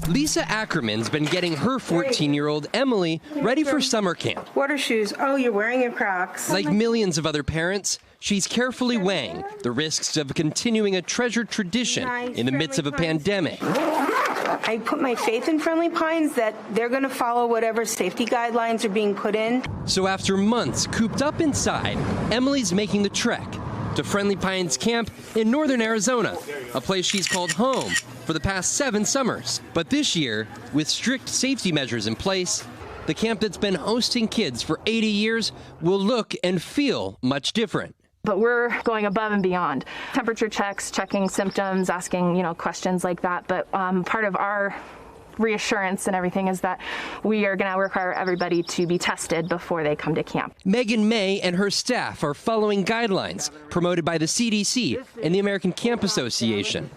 Lisa Ackerman's been getting her 14-year-old Emily ready for summer camp. Water shoes. Oh, you're wearing your Crocs. Like millions of other parents, she's carefully weighing the risks of continuing a treasured tradition in the midst of a pandemic. I put my faith in Friendly Pines that they're going to follow whatever safety guidelines are being put in. So after months cooped up inside, Emily's making the trek to Friendly Pines Camp in northern Arizona, a place she's called home for the past 7 summers. But this year, with strict safety measures in place, the camp that's been hosting kids for 80 years will look and feel much different. But we're going above and beyond. Temperature checks, checking symptoms, asking, questions like that. But part of our reassurance and everything is that we are going to require everybody to be tested before they come to camp. Megan May and her staff are following guidelines promoted by the CDC and the American Camp Association.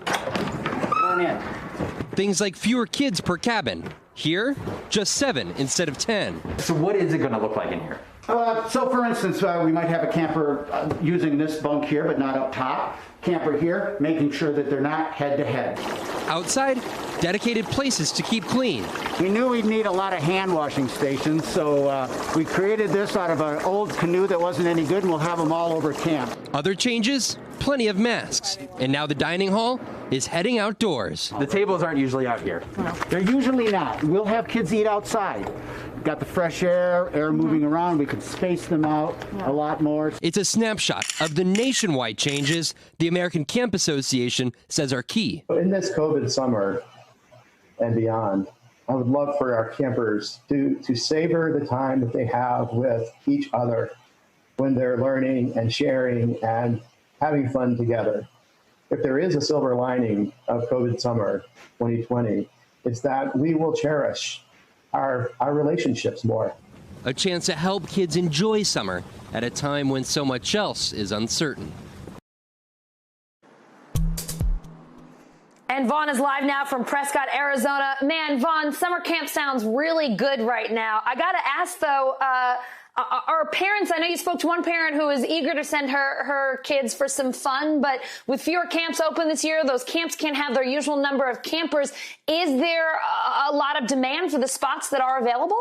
Things like fewer kids per cabin. Here, just 7 instead of 10. So what is it going to look like in here? So for instance, we might have a camper using this bunk here, but not up top. Camper here, making sure that they're not head to head. Outside, dedicated places to keep clean. We knew we'd need a lot of hand washing stations, so we created this out of an old canoe that wasn't any good, and we'll have them all over camp. Other changes? Plenty of masks. And now the dining hall is heading outdoors. The tables aren't usually out here. They're usually not. We'll have kids eat outside. Got the fresh air moving around. We can space them out a lot more. It's a snapshot of the nationwide changes the American Camp Association says are key. In this COVID summer and beyond, I would love for our campers to savor the time that they have with each other when they're learning and sharing and having fun together. If there is a silver lining of COVID summer 2020, it's that we will cherish our relationships more. A chance to help kids enjoy summer at a time when so much else is uncertain. And Vaughn is live now from Prescott, Arizona. Man, Vaughn, summer camp sounds really good right now. I got to ask, though, are parents, I know you spoke to one parent who is eager to send her kids for some fun, but with fewer camps open this year, those camps can't have their usual number of campers. Is there a lot of demand for the spots that are available?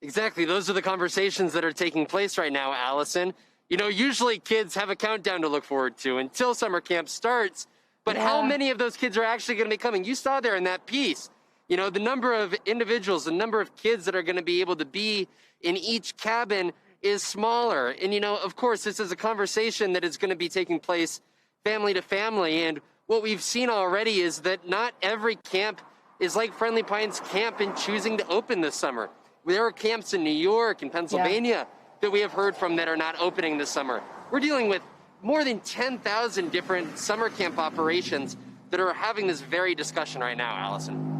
Exactly. Those are the conversations that are taking place right now, Allison. Usually kids have a countdown to look forward to until summer camp starts, but how many of those kids are actually going to be coming? You saw there in that piece. The number of individuals, the number of kids that are going to be able to be in each cabin is smaller. And, of course, this is a conversation that is going to be taking place family to family. And what we've seen already is that not every camp is like Friendly Pines Camp in choosing to open this summer. There are camps in New York and Pennsylvania that we have heard from that are not opening this summer. We're dealing with more than 10,000 different summer camp operations that are having this very discussion right now, Allison.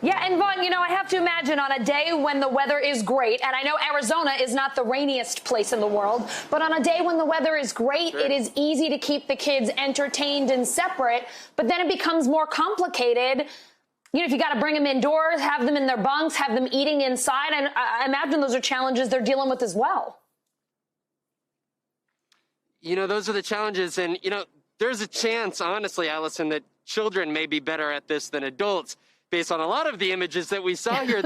Yeah, and Vaughn, I have to imagine on a day when the weather is great, and I know Arizona is not the rainiest place in the world, but on a day when the weather is great, It is easy to keep the kids entertained and separate, but then it becomes more complicated. If you got to bring them indoors, have them in their bunks, have them eating inside, and I imagine those are challenges they're dealing with as well. Those are the challenges, and, there's a chance, honestly, Allison, that children may be better at this than adults, based on a lot of the images that we saw here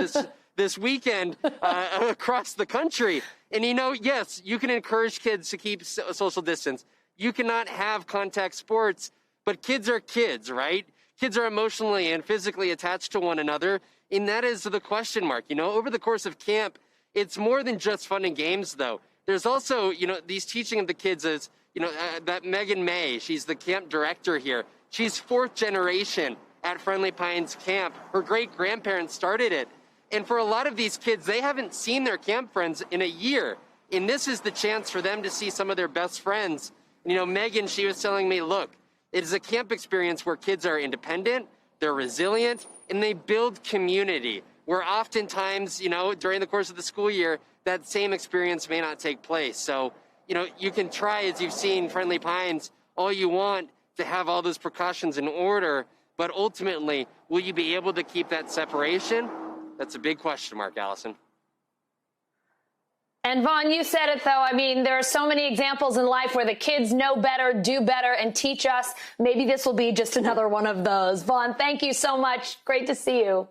this weekend across the country. And, yes, you can encourage kids to keep social distance. You cannot have contact sports, but kids are kids, right? Kids are emotionally and physically attached to one another, and that is the question mark. Over the course of camp, it's more than just fun and games, though. There's also, these teaching of the kids is, that Megan May, she's the camp director here. She's 4th generation at Friendly Pines Camp. Her great-grandparents started it. And for a lot of these kids, they haven't seen their camp friends in a year. And this is the chance for them to see some of their best friends. Megan, she was telling me, look, it is a camp experience where kids are independent, they're resilient, and they build community, where oftentimes, during the course of the school year, that same experience may not take place. So, you can try, as you've seen, Friendly Pines, all you want to have all those precautions in order, but ultimately, will you be able to keep that separation? That's a big question mark, Allison. And Vaughn, you said it, though. I mean, there are so many examples in life where the kids know better, do better, and teach us. Maybe this will be just another one of those. Vaughn, thank you so much. Great to see you.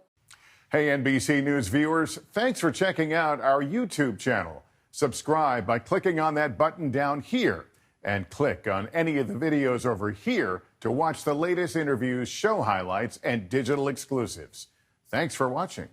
Hey, NBC News viewers, thanks for checking out our YouTube channel. Subscribe by clicking on that button down here and click on any of the videos over here to watch the latest interviews, show highlights, and digital exclusives. Thanks for watching.